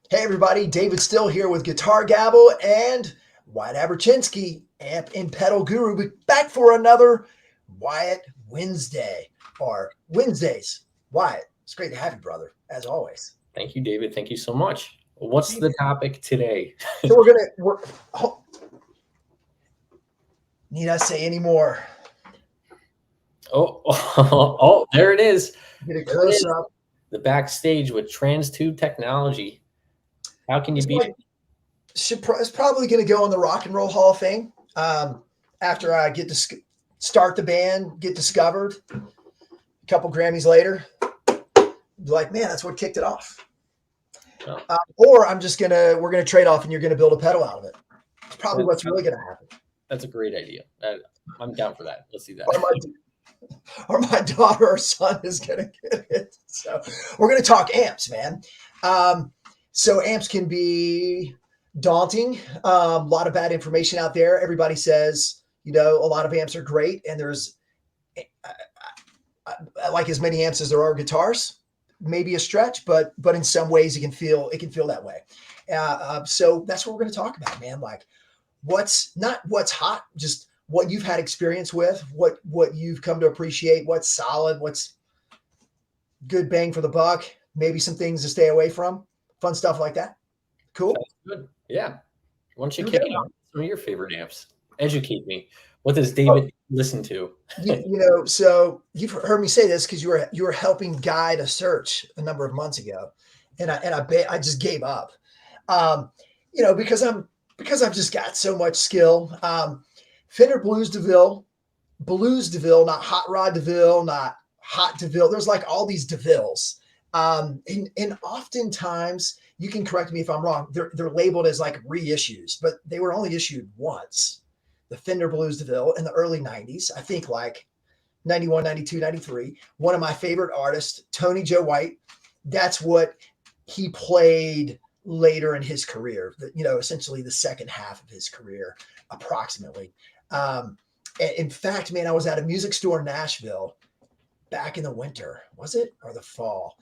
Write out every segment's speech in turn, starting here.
Hey everybody, David Still here with Guitar Gavel and Wyatt Aberchinsky, amp and pedal guru, back for another Wyatt Wednesday or Wednesdays. Wyatt, it's great to have you, brother, as always. Thank you, David. Thank you so much. What's Hey, the topic today? so oh, need I say any more? Oh, oh, there it is. Get a There it close is. up. The backstage with trans tube technology. How can you It's beat like it? it's probably going to go in the Rock and Roll Hall of Fame after I get to start the band, get discovered. A couple Grammys later, be like, man, that's what kicked it off. Oh, Or we're gonna trade off, and you're gonna build a pedal out of it. It's probably that what's really sounds- gonna happen. that's a great idea. I'm down for that. Let's do that. Or my or my daughter or son is gonna get it. So we're gonna talk amps, man. So amps can be daunting. A lot of bad information out there. Everybody says a lot of amps are great, and there's like as many amps as there are guitars. Maybe a stretch, but in some ways it can feel that way. So that's what we're going to talk about, man. Like what's hot, just what you've had experience with, what you've come to appreciate, what's solid, what's good bang for the buck, maybe some things to stay away from, fun stuff like that. Cool. Sounds good. Yeah. Why don't you Okay. kick it off? Some of your favorite amps. Educate me. What does Oh, David listen to? so you've heard me say this because you were helping guide a search a number of months ago, and I just gave up. Because I've just got so much skill. Fender Blues DeVille, not Hot Rod DeVille, not Hot DeVille. There's like all these DeVilles. And oftentimes, you can correct me if I'm wrong, they're labeled as like reissues, but they were only issued once. The Fender Blues DeVille in the early 90s, I think like 91, 92, 93. One of my favorite artists, Tony Joe White, that's what he played later in his career, essentially the second half of his career, approximately. In fact, man, I was at a music store in Nashville back in the winter, was it? Or the fall?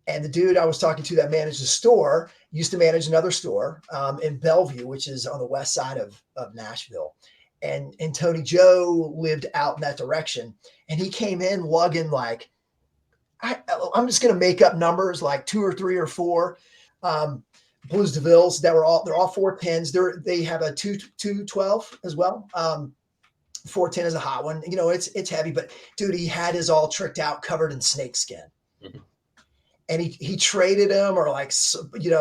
And the dude I was talking to that managed the store used to manage another store in Bellevue, which is on the west side of Nashville. And Tony Joe lived out in that direction. And he came in lugging like, I'm just going to make up numbers like 2 or 3 or 4 Blues DeVilles they're all 410s. They have a 212 as well. 410 is a hot one. It's heavy, but dude, he had his all tricked out, covered in snakeskin. Mm-hmm. And he traded them or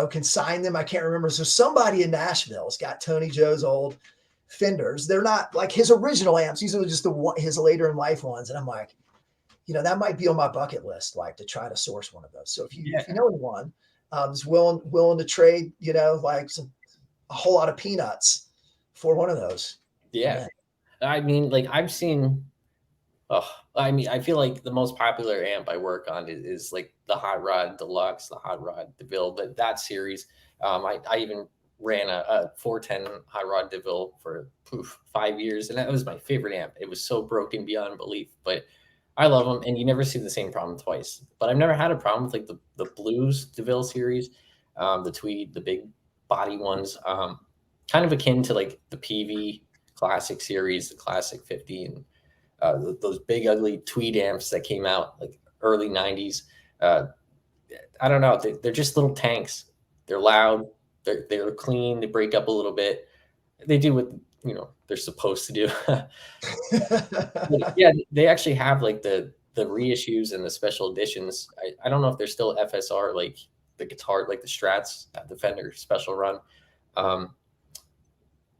consigned them. I can't remember. So somebody in Nashville's got Tony Joe's old Fenders. They're not like his original amps. These are just his later in life ones. And I'm like, that might be on my bucket list, like to try to source one of those. So if you know anyone is willing to trade, like a whole lot of peanuts for one of those. Yeah. I mean, like I've seen. I feel like the most popular amp I work on is like the Hot Rod Deluxe, the Hot Rod DeVille, that series. I even ran a 410 Hot Rod DeVille for 5 years, and that was my favorite amp. It was so broken beyond belief, but I love them, and you never see the same problem twice. But I've never had a problem with like the Blues DeVille series, the Tweed, the big body ones, kind of akin to like the Peavey Classic series, the Classic 50, and those big ugly Tweed amps that came out like early 90s. I don't know. They're just little tanks. They're loud. They're clean. They break up a little bit. They do what they're supposed to do. Yeah, they actually have like the reissues and the special editions. I don't know if they're still FSR, like the guitar, like the Strats, the Fender special run.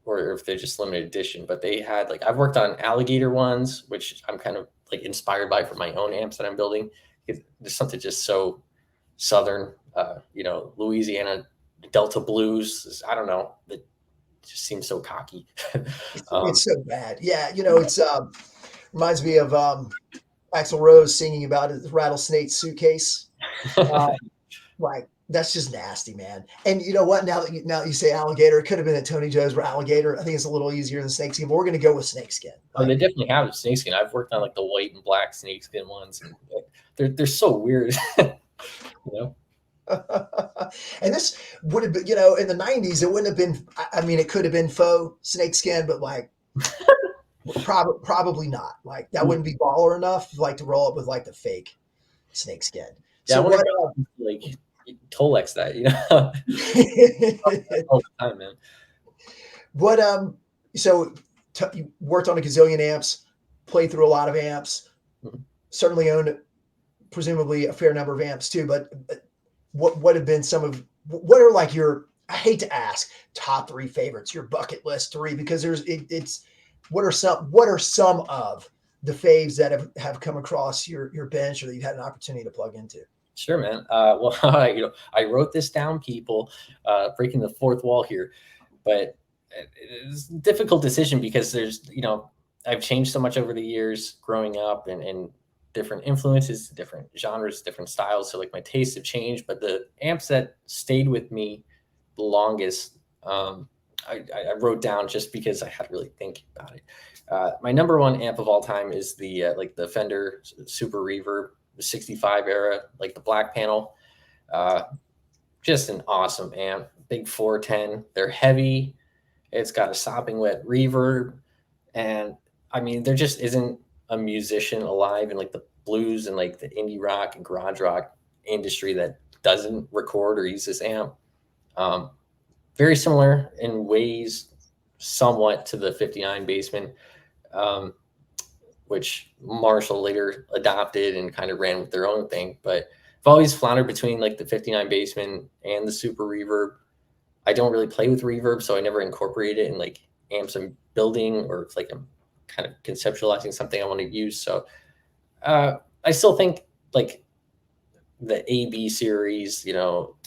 Or if they're just limited edition, but they had like, I've worked on alligator ones, which I'm kind of like inspired by for my own amps that I'm building. There's something just so Southern, Louisiana Delta blues. I don't know. It just seems so cocky. It's so bad. Yeah. It's reminds me of Axl Rose singing about his rattlesnake suitcase. Like that's just nasty, man. And you know what? Now that you say alligator, it could have been a Tony Joe's alligator. I think it's a little easier than snakeskin, but we're going to go with snakeskin. They definitely have snakeskin. I've worked on like the white and black snakeskin ones, and they're so weird. And this would have been, you know, in the 90s, it wouldn't have been, I mean, it could have been faux snakeskin, but like probably not. Like that wouldn't be baller enough like to roll up with like the fake snakeskin. Yeah, I So wonder what if like Tolex that, you know, all the time, man. what so you worked on a gazillion amps, played through a lot of amps, Mhm. certainly owned presumably a fair number of amps too, but what have been some of what are like your, I hate to ask, top three favorites, your bucket list three, because it's what are some of the faves that have come across your bench or that you've had an opportunity to plug into? Sure, man. Well, I wrote this down, people, breaking the fourth wall here, but it's a difficult decision because there's, I've changed so much over the years growing up and different influences, different genres, different styles. So like my tastes have changed, but the amps that stayed with me the longest, I wrote down just because I had to really think about it. My number one amp of all time is the like the Fender Super Reverb, the 65 era, like the black panel. Uh, just an awesome amp. Big 410. They're heavy. It's got a sopping wet reverb. And I mean, there just isn't a musician alive in like the blues and like the indie rock and garage rock industry that doesn't record or use this amp. Um, Very similar in ways, somewhat to the 59 Bassman, um, which Marshall later adopted and kind of ran with their own thing. But I've always floundered between like the 59 Bassman and the Super Reverb. I don't really play with reverb, so I never incorporate it in like amps I'm building or it's like I'm kind of conceptualizing something I want to use. So I still think like the AB series,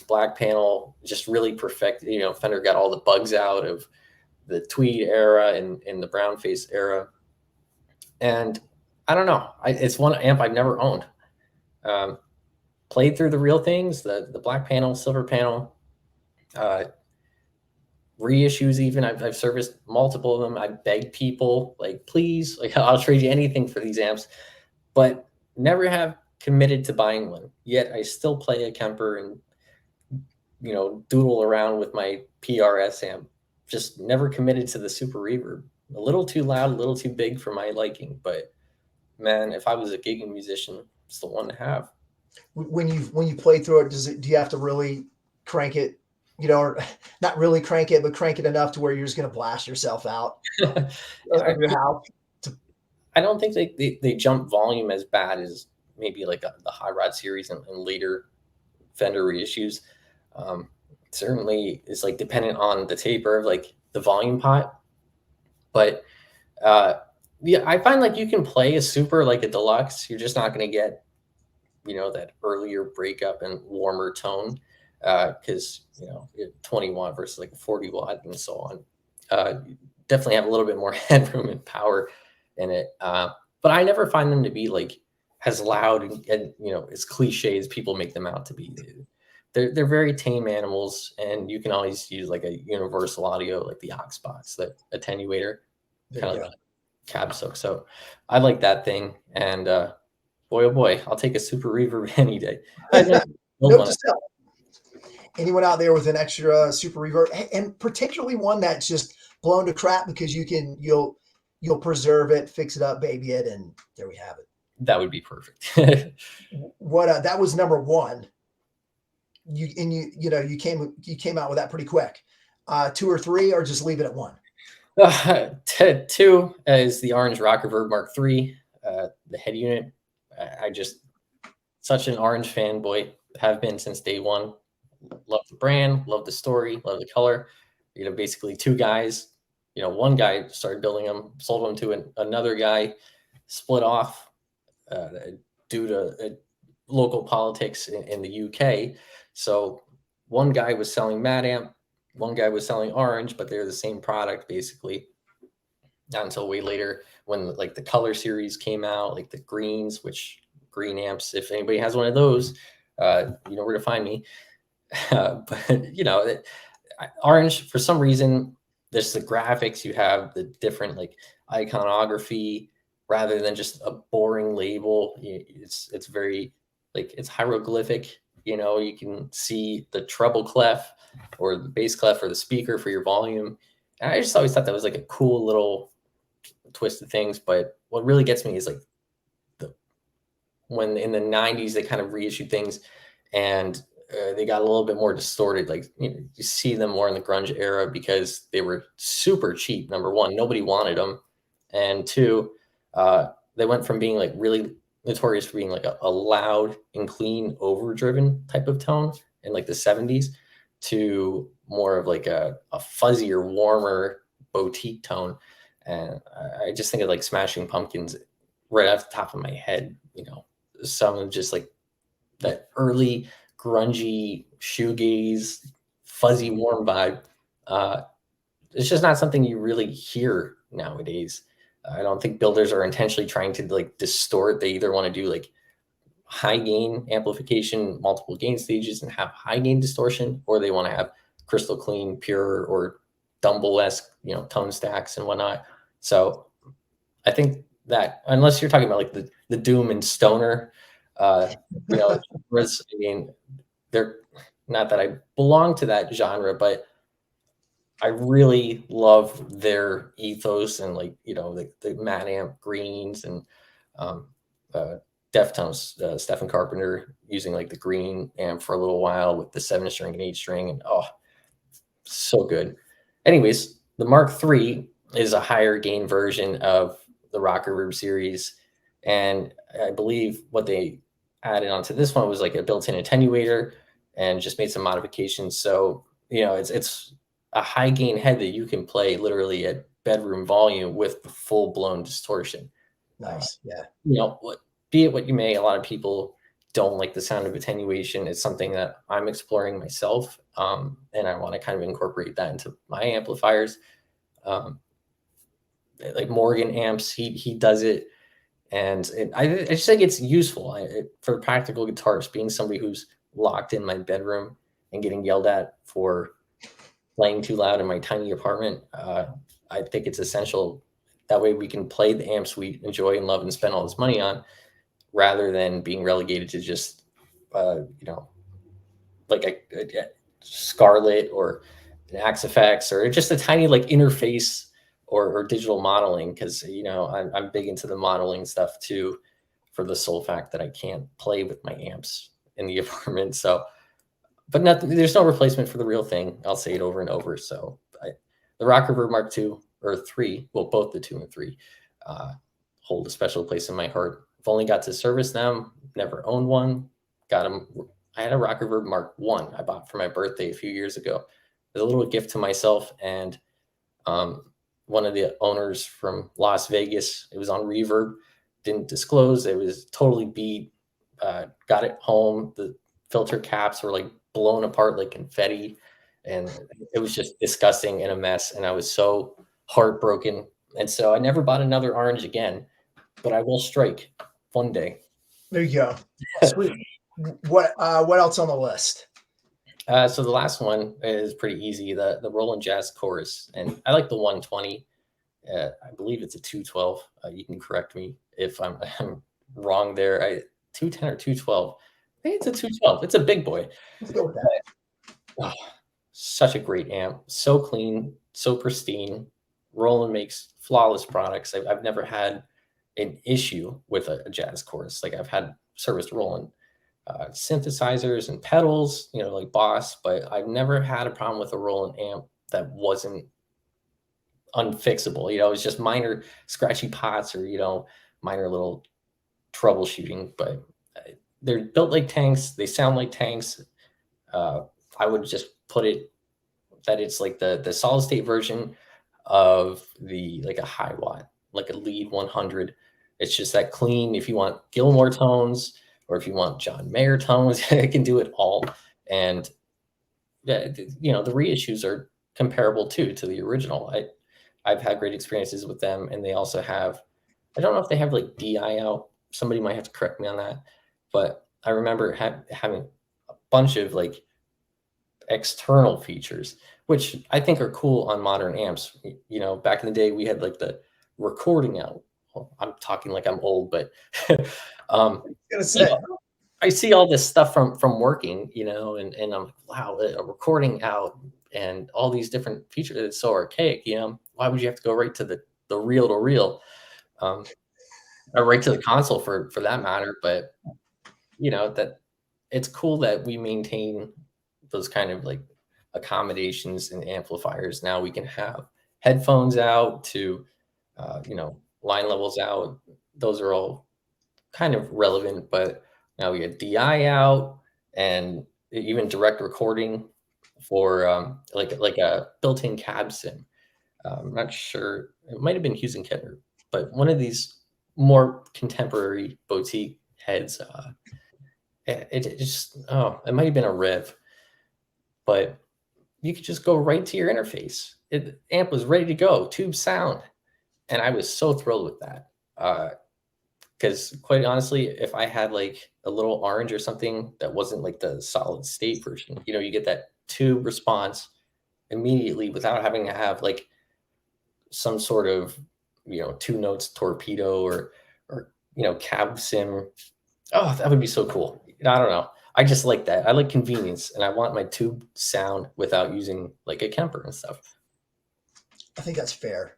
black panel, just really perfect. Fender got all the bugs out of the tweed era and the brown face era. And I don't know, it's one amp I've never owned. Um, Played through the real things, the black panel, silver panel, uh, reissues. Even I've serviced multiple of them. I begged people like, please, like I'll trade you anything for these amps, but never have committed to buying one. Yet I still play a Kemper and doodle around with my PRS amp. Just never committed to the Super Reverb. A little too loud, a little too big for my liking. But man, if I was a gigging musician, it's the one to have. When you play through it, do you have to really crank it, or not really crank it, but crank it enough to where you're just going to blast yourself out I, of your house? I don't think they jump volume as bad as maybe like the High Rod series and later Fender reissues. Um, Certainly is like dependent on the taper of like the volume pot. But uh, yeah, I find like you can play a super like a deluxe. You're just not going to get, that earlier breakup and warmer tone because, 20 watt versus like a 40 watt and so on. Definitely have a little bit more headroom and power in it. But I never find them to be like as loud and as cliche as people make them out to be. They're very tame animals, and you can always use like a universal audio, like the aux box, the attenuator, kind of like a cab soak. So I like that thing, and boy, oh boy, I'll take a Super Reverb any day. Note to self: anyone out there with an extra Super Reverb, and particularly one that's just blown to crap, because you'll preserve it, fix it up, baby it, and there we have it. That would be perfect. What that was number one. You came out with that pretty quick. 2 or 3, or just leave it at 1? 2 is the orange Rockerverb MKIII, the head unit. I just such an orange fanboy, have been since day one. Love the brand, love the story, love the color. Basically 2 guys. One guy started building them, sold them to another guy, split off due to local politics in the UK. So one guy was selling Mad Amp, one guy was selling Orange, but they're the same product basically. Not until way later when like the color series came out, like the greens, which green amps, if anybody has one of those, you know where to find me. But Orange, for some reason, there's the graphics, you have the different like iconography rather than just a boring label. It's very like it's hieroglyphic You know, you can see the treble clef or the bass clef or the speaker for your volume. And I just always thought that was like a cool little twist of things. But what really gets me is like when in the 90s they kind of reissued things and they got a little bit more distorted. Like you see them more in the grunge era because they were super cheap. Number one, nobody wanted them, and two, they went from being like really notorious for being like a loud and clean, overdriven type of tone in like the 70s to more of like a fuzzier, warmer boutique tone. And I just think of like Smashing Pumpkins right off the top of my head. You know, some of just like that early grungy shoegaze, fuzzy warm vibe. Uh, it's just not something you really hear nowadays. I don't think builders are intentionally trying to like distort. They either want to do like high gain amplification, multiple gain stages, and have high gain distortion, or they want to have crystal clean, pure, or Dumble-esque, you know, tone stacks and whatnot. So I think that unless you're talking about like the doom and stoner, you know, I mean, they're not that I belong to that genre, but I really love their ethos and like, you know, the Mad Amp greens and um, uh, Deftones, Stephen Carpenter using like the green amp for a little while with the 7 string and 8 string. And oh, so good. Anyways, the Mark III is a higher gain version of the Rockerverb series. And I believe what they added onto this one was like a built-in attenuator and just made some modifications. So, you know, it's a high gain head that you can play literally at bedroom volume with the full blown distortion. Nice. Yeah. You know, be it what you may, a lot of people don't like the sound of attenuation. It's something that I'm exploring myself, and I want to kind of incorporate that into my amplifiers. Um, like Morgan amps, he does it, and I just think it's useful for practical guitarists. Being somebody who's locked in my bedroom and getting yelled at for playing too loud in my tiny apartment, I think it's essential. That way we can play the amps we enjoy and love and spend all this money on, rather than being relegated to just, you know, like a Scarlett or an Axe FX or just a tiny like interface or digital modeling. Cause you know, I'm big into the modeling stuff too, for the sole fact that I can't play with my amps in the apartment. So, but there's no replacement for the real thing. I'll say it over and over. So the Rockerverb Mark II or III, well, both the 2 and 3, hold a special place in my heart. I've only got to service them, never owned one. Got them. I had a Rockerverb Mark I bought for my birthday a few years ago as a little gift to myself. And one of the owners from Las Vegas, it was on Reverb, didn't disclose. It was totally beat. Got it home. The filter caps were like blown apart like confetti. And it was just disgusting and a mess. And I was so heartbroken. And so I never bought another orange again, but I will strike one day. There you go. Sweet. What else on the list? So the last one is pretty easy. The Roland Jazz Chorus, and I like the 120. I believe it's a 212. You can correct me if I'm wrong there. 210 or 212. I think it's a 212. It's a big boy. Let's go with that. Oh, such a great amp. So clean, so pristine. Roland makes flawless products. I've never had an issue with a jazz chorus. Like I've had serviced Roland synthesizers and pedals, you know, like Boss, but I've never had a problem with a Roland amp that wasn't unfixable. You know, it was just minor scratchy pots or, you know, minor little troubleshooting, but they're built like tanks. They sound like tanks. I would just put it that it's like the solid state version of the like a high watt, like a lead 100. It's just that clean. If you want Gilmore tones or if you want John Mayer tones, it can do it all. And you know, the reissues are comparable too to the original. I've had great experiences with them, and they also have, I don't know if they have like DI out. Somebody might have to correct me on that, but I remember having a bunch of like external features, which I think are cool on modern amps. You know, back in the day, we had like the recording out. Well, I'm talking like I'm old, but I was gonna say. I see all this stuff from working, and I'm like, wow, a recording out and all these different features. It's so archaic, Why would you have to go right to the reel to reel, um, or right to the console for that matter? But that it's cool that we maintain those kind of like accommodations and amplifiers. Now we can have headphones out to, line levels out. Those are all kind of relevant, but now we get DI out and even direct recording for like a built-in cab sim. I'm not sure, it might have been Hughes and Kettner, but one of these more contemporary boutique heads, it just, it might have been a Rev, but you could just go right to your interface. Amp was ready to go, tube sound, and I was so thrilled with that. Because quite honestly, if I had like a little orange or something that wasn't like the solid state version, you get that tube response immediately without having to have like some sort of, two notes torpedo or cab sim. Oh, that would be so cool. I don't know. I just like that. I like convenience, and I want my tube sound without using like a Kemper and stuff. I think that's fair.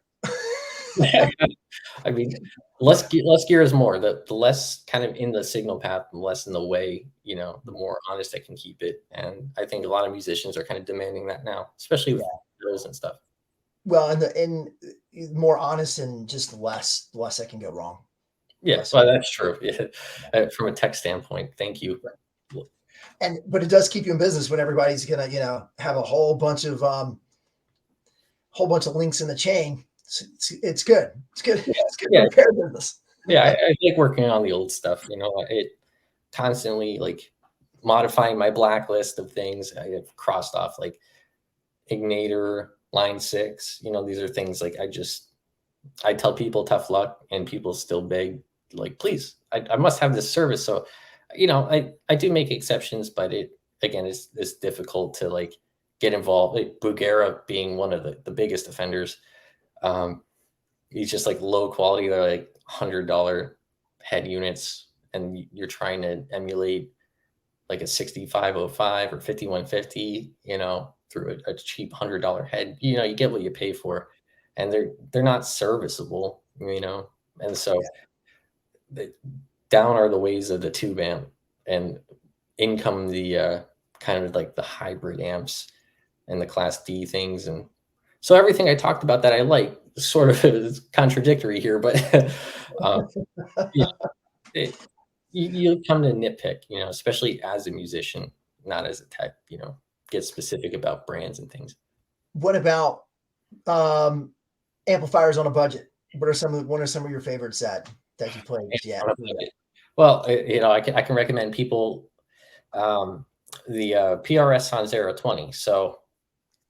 I mean, less gear is more. The less kind of in the signal path, the less in the way, the more honest I can keep it. And I think a lot of musicians are kind of demanding that now, especially with drills and stuff. Well, and more honest and just less that can go wrong. Yeah, well, that's true. Yeah. From a tech standpoint, thank you. But it does keep you in business when everybody's gonna, have a whole bunch of links in the chain. It's good. It's good. Yeah. It's good for repair business. Yeah, I like working on the old stuff. It constantly like modifying my blacklist of things. I have crossed off like Ignator, Line 6. These are things like I tell people tough luck, and people still beg, like, please, I must have this service. So, I do make exceptions, but it again is difficult to like get involved. Like Bugera being one of the biggest offenders. He's just like low quality. They're like $100 head units, and you're trying to emulate like a 6505 or 5150, through a cheap $100 head. You get what you pay for, and they're not serviceable, and so down are the ways of the tube amp, and in come the kind of like the hybrid amps and the Class D things. And so everything I talked about that I like sort of is contradictory here, but yeah, you come to nitpick, especially as a musician, not as a tech, get specific about brands and things. What about amplifiers on a budget? What are some of your favorites that you played? Yeah. Well, I can recommend people the PRS Sonzera 20. So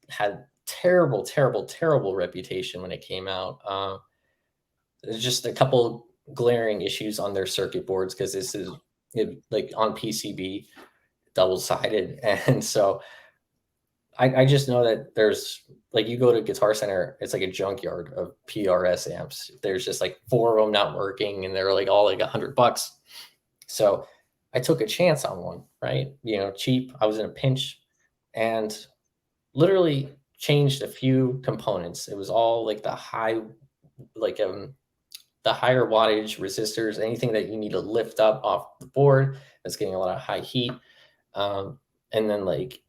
had terrible, terrible, terrible reputation when it came out. There's just a couple glaring issues on their circuit boards because this is like on PCB, double-sided, and so I just know that there's like you go to Guitar Center, it's like a junkyard of PRS amps. There's just like 4 of them not working, and they're like all like $100. So I took a chance on one, right? Cheap. I was in a pinch, and literally changed a few components. It was all like the higher wattage resistors, anything that you need to lift up off the board that's getting a lot of high heat. And then like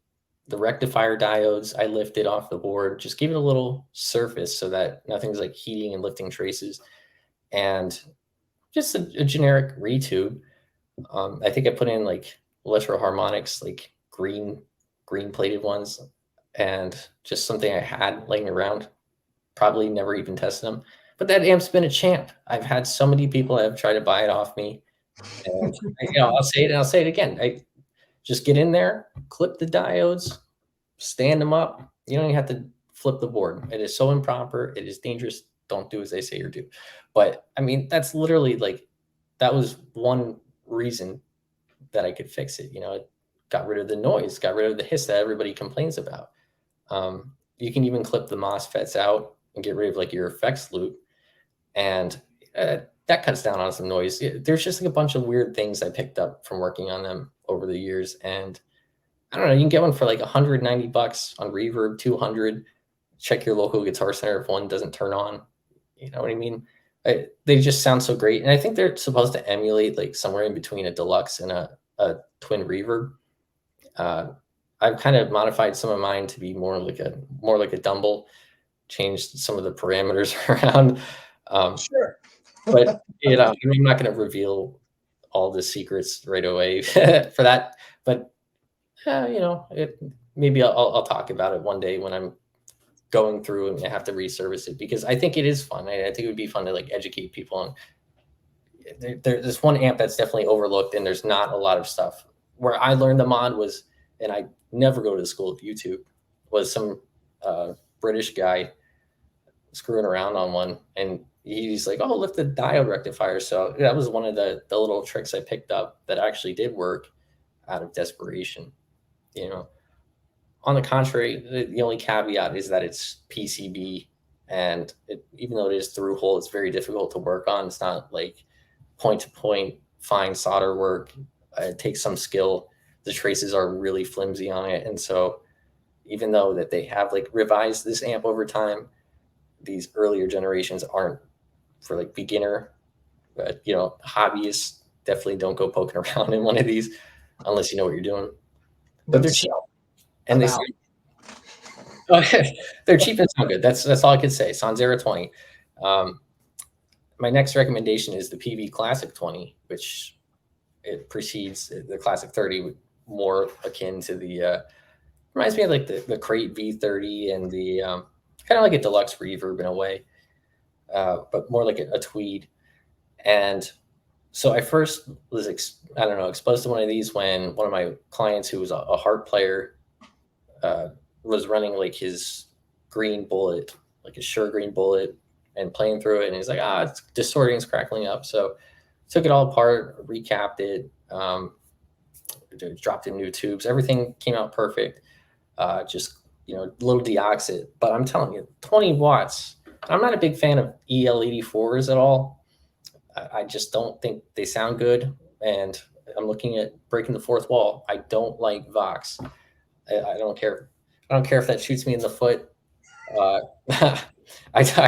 the rectifier diodes, I lifted off the board, just give it a little surface so that nothing's like heating and lifting traces. And just a generic retube. I think I put in like electro harmonics, like green plated ones, and just something I had laying around. Probably never even tested them. But that amp's been a champ. I've had so many people that have tried to buy it off me. And I'll say it and I'll say it again. I just get in there, clip the diodes, stand them up. You don't even have to flip the board. It is so improper. It is dangerous. Don't do as they say or do. But I mean, that's literally like, that was one reason that I could fix it. It got rid of the noise, got rid of the hiss that everybody complains about. You can even clip the MOSFETs out and get rid of like your effects loop. And that that cuts down on some noise. There's just like a bunch of weird things I picked up from working on them over the years. And I don't know, you can get one for like $190 on Reverb, 200. Check your local Guitar Center if one doesn't turn on. You know what I mean? They just sound so great. And I think they're supposed to emulate like somewhere in between a deluxe and a twin reverb. I've kind of modified some of mine to be more like a Dumble, changed some of the parameters around. Sure. But you know, I'm not going to reveal all the secrets right away for that. But you know, maybe I'll talk about it one day when I'm going through and I have to reservice it, because I think it is fun. I think it would be fun to like educate people on. There's one amp that's definitely overlooked, and there's not a lot of stuff. Where I learned the mod was, and I never go to the school of YouTube, was some British guy screwing around on one, and he's like, "Oh, lift the diode rectifier." So that was one of the little tricks I picked up that actually did work out of desperation. You know, on the contrary, the only caveat is that it's PCB, and even though it is through hole, it's very difficult to work on. It's not like point to point fine solder work. It takes some skill. The traces are really flimsy on it, and so even though that they have like revised this amp over time, these earlier generations aren't for like beginner, but you know, hobbyists definitely don't go poking around in one of these unless you know what you're doing. But they're cheap, and they sound, they're cheap and sound good. That's all I could say. Sonzera 20. My next recommendation is the Peavey Classic 20, which it precedes the Classic 30, more akin to the reminds me of like the Crate V30 and the kind of like a deluxe reverb in a way, but more like a tweed. And so I first was exposed to one of these when one of my clients, who was a harp player, was running like his green bullet, like a Shure green bullet, and playing through it, and he's like, it's distorting, it's crackling up. So took it all apart, recapped it, dropped in new tubes, everything came out perfect. Just, you know, a little deoxit, but I'm telling you, 20 watts. I'm not a big fan of EL84s at all. I just don't think they sound good, and I'm looking at breaking the fourth wall. I don't like Vox. I don't care. I don't care if that shoots me in the foot. I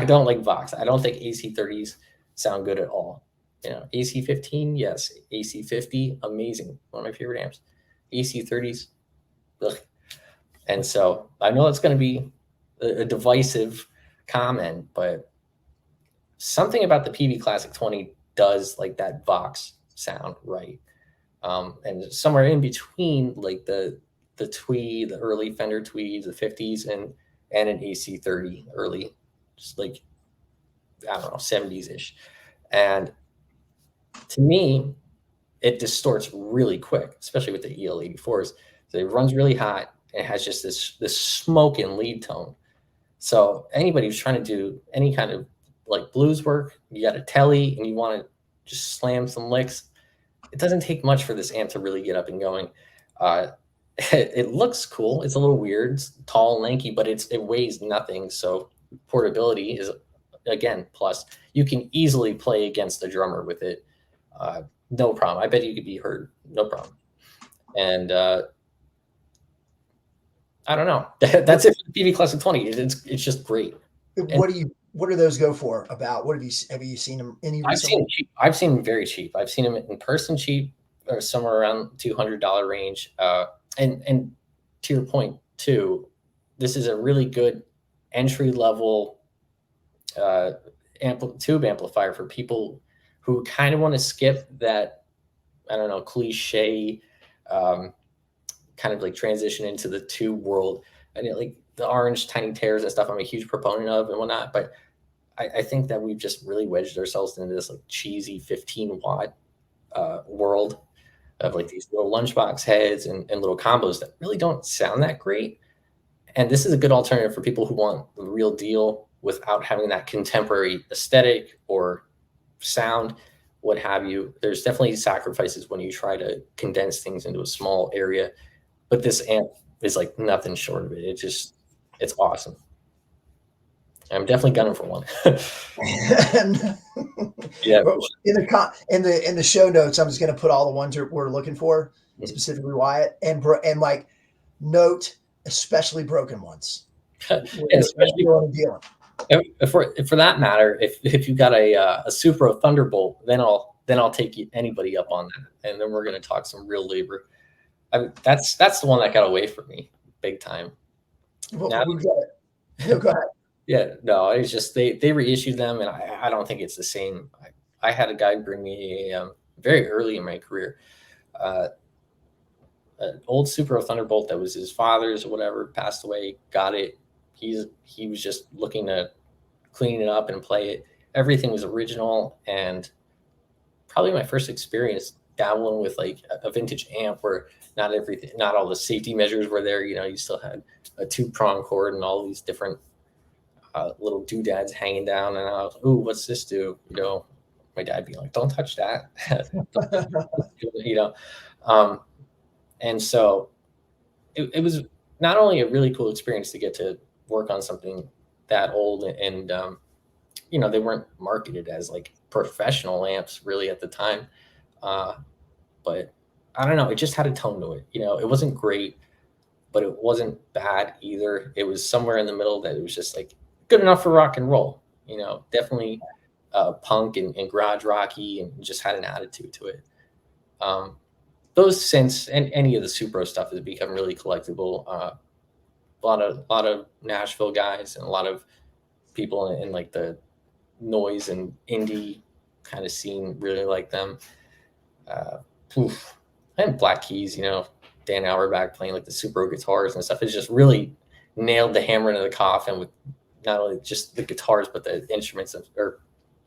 don't like Vox. I don't think AC30s sound good at all. You know, AC15, yes. AC50, amazing. One of my favorite amps. AC30s, ugh. And so I know it's going to be a divisive comment, but something about the Peavey Classic 20 does like that Vox sound right. And somewhere in between, like the Tweed, the early Fender Tweeds, the 50s, and an AC30 early, just like, I don't know, 70s-ish. And to me, it distorts really quick, especially with the EL84s. So it runs really hot, and it has just this smoke and lead tone. So anybody who's trying to do any kind of like blues work, you got a telly and you want to just slam some licks, it doesn't take much for this amp to really get up and going. It looks cool. It's a little weird. It's tall, lanky, but it weighs nothing. So portability is, again, plus. You can easily play against the drummer with it. No problem. I bet you could be heard. No problem. And I don't know. That's it for the Peavey Classic 20. It's just great. What do those go for about? What have you seen them any recently? I've seen them very cheap. I've seen them in person cheap, or somewhere around $200 range. And to your point too, this is a really good entry level tube amplifier for people who kind of want to skip that, I don't know, cliche kind of like transition into the tube world. And like the orange tiny tears and stuff, I'm a huge proponent of and whatnot. But I think that we've just really wedged ourselves into this like cheesy 15-watt world of like these little lunchbox heads and little combos that really don't sound that great. And this is a good alternative for people who want the real deal without having that contemporary aesthetic or sound, what have you. There's definitely sacrifices when you try to condense things into a small area, but this amp is like nothing short of it. It's awesome. I'm definitely gunning for one. And Yeah. in the show notes, I'm just going to put all the ones we're looking for, Mhm. specifically Wyatt, and like note especially broken ones. And We're especially dealing and dealing. if for that matter, if you got a Supro Thunderbolt, then I'll take anybody up on that, and then we're gonna talk some real labor. I mean, that's the one that got away from me big time. Well, Now, we get it. No, go ahead. yeah, no, it's just they reissued them, and I don't think it's the same. I had a guy bring me very early in my career, uh, an old Supro Thunderbolt that was his father's or whatever, passed away, got it. He was just looking to clean it up and play it. Everything was original, and probably my first experience dabbling with like a vintage amp where not all the safety measures were there. You know, you still had a 2-prong cord and all these different little doodads hanging down. And I was, ooh, what's this do? You know, my dad being like, don't touch that. Don't touch you know, um, and so it was not only a really cool experience to get to work on something that old and you know, they weren't marketed as like professional amps really at the time. Uh, but I don't know, it just had a tone to it. You know, it wasn't great, but it wasn't bad either. It was somewhere in the middle that it was just like good enough for rock and roll. You know, definitely punk and garage rocky, and just had an attitude to it. Um, those since and any of the Supro stuff has become really collectible. A lot of Nashville guys and a lot of people in like the noise and indie kind of scene really like them. Uh, oof. And Black Keys, you know, Dan Auerbach playing like the Supro guitars and stuff has just really nailed the hammer into the coffin with not only just the guitars but the instruments or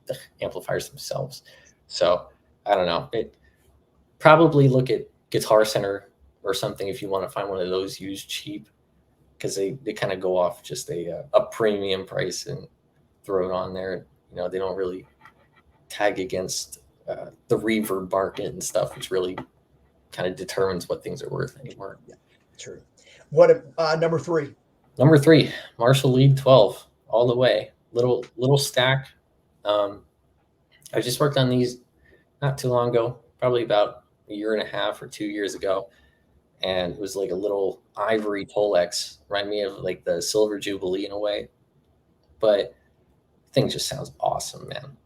the amplifiers themselves. So I don't know. It probably look at Guitar Center or something if you want to find one of those used cheap because they kind of go off just a premium price and throw it on there. You know, they don't really tag against the reverb market and stuff, which really kind of determines what things are worth anymore. Yeah, true. What number 3? Number 3, Marshall Lead 12, all the way. Little stack. Um, I just worked on these not too long ago, probably about a year and a half or 2 years ago, and it was like a little ivory Tolex, remind me of like the Silver Jubilee in a way, but thing just sounds awesome, man.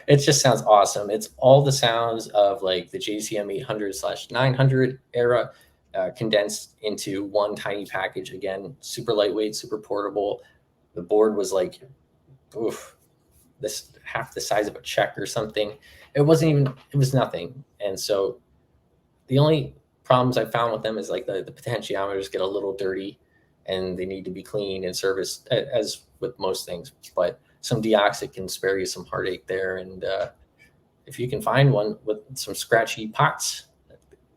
It just sounds awesome. It's all the sounds of like the JCM 800/900 era condensed into one tiny package. Again, super lightweight, super portable. The board was like, oof, this half the size of a check or something. It wasn't even. It was nothing. And so the only problems I found with them is like the potentiometers get a little dirty, and they need to be cleaned and serviced as with most things. But some deoxit can spare you some heartache there. And if you can find one with some scratchy pots,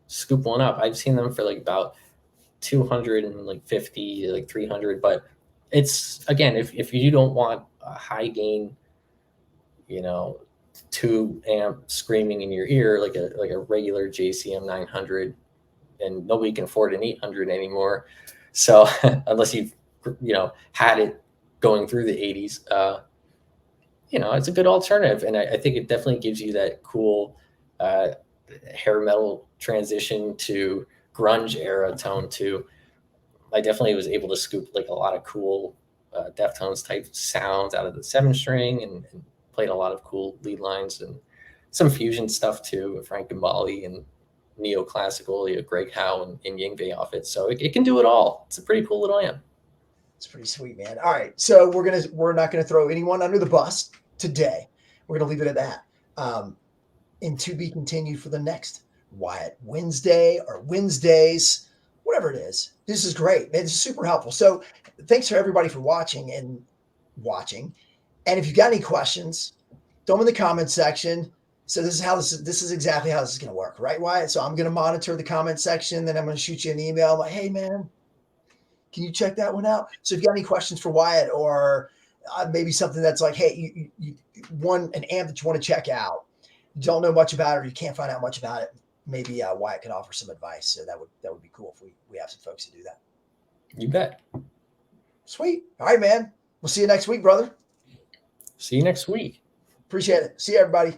scoop one up. I've seen them for like about 250, like 300. But it's again, if you don't want a high gain, you know, 2 amp screaming in your ear like a regular JCM 900, and nobody can afford an 800 anymore. So unless you've had it going through the 80s, it's a good alternative, and I think it definitely gives you that cool uh, hair metal transition to grunge era tone too. I definitely was able to scoop like a lot of cool Deftones type sounds out of the 7 string, and played a lot of cool lead lines and some fusion stuff too with Frank Gambale and neoclassical, Greg Howe and Yngwie off it. So it can do it all. It's a pretty cool little amp. It's pretty sweet, man. All right, so we're not gonna throw anyone under the bus today. We're gonna leave it at that. And to be continued for the next Wyatt Wednesday or Wednesdays, whatever it is. This is great, man. This is super helpful. So thanks for everybody for watching. And if you've got any questions, throw them in the comment section. So this is exactly how this is going to work, right, Wyatt? So I'm going to monitor the comment section, then I'm going to shoot you an email like, hey, man, can you check that one out? So if you got any questions for Wyatt, or maybe something that's like, hey, you want an amp that you want to check out, you don't know much about it, or you can't find out much about it, maybe Wyatt can offer some advice. So that would be cool if we have some folks to do that. You bet. Sweet. All right, man. We'll see you next week, brother. See you next week. Appreciate it. See you, everybody.